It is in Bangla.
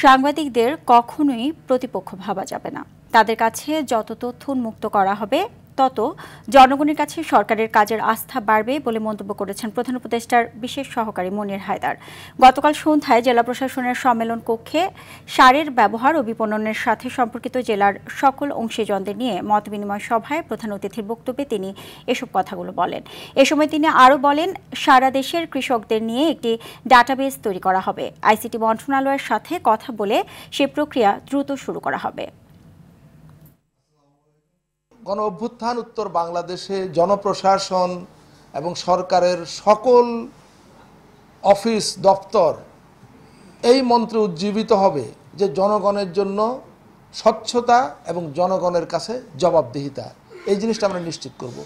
সাংবাদিকদের কখনোই প্রতিপক্ষ ভাবা যাবে না। তাদের কাছে যত তথ্য উন্মুক্ত করা হবে তত জনগণের কাছে সরকারের কাজের আস্থা বাড়বে বলে মন্তব্য করেছেন প্রধান উপদেষ্টার বিশেষ সহকারী মনির হায়দার। গতকাল সন্ধ্যায় জেলা প্রশাসনের সম্মেলন কক্ষে সারের ব্যবহার ও বিপণনের সাথে সম্পর্কিত জেলার সকল অংশীজনদের নিয়ে মতবিনিময় সভায় প্রধান অতিথির বক্তব্যে তিনি এসব কথাগুলো বলেন। এ সময় তিনি আরও বলেন, সারা দেশের কৃষকদের নিয়ে একটি ডাটাবেস তৈরি করা হবে। আইসিটি মন্ত্রণালয়ের সাথে কথা বলে সে প্রক্রিয়া দ্রুত শুরু করা হবে। গণ অভ্যুত্থান উত্তর বাংলাদেশে জনপ্রশাসন এবং সরকারের সকল অফিস দপ্তর এই মন্ত্রে উজ্জীবিত হবে যে জনগণের জন্য স্বচ্ছতা এবং জনগণের কাছে জবাবদিহিতা, এই জিনিসটা আমরা নিশ্চিত করব।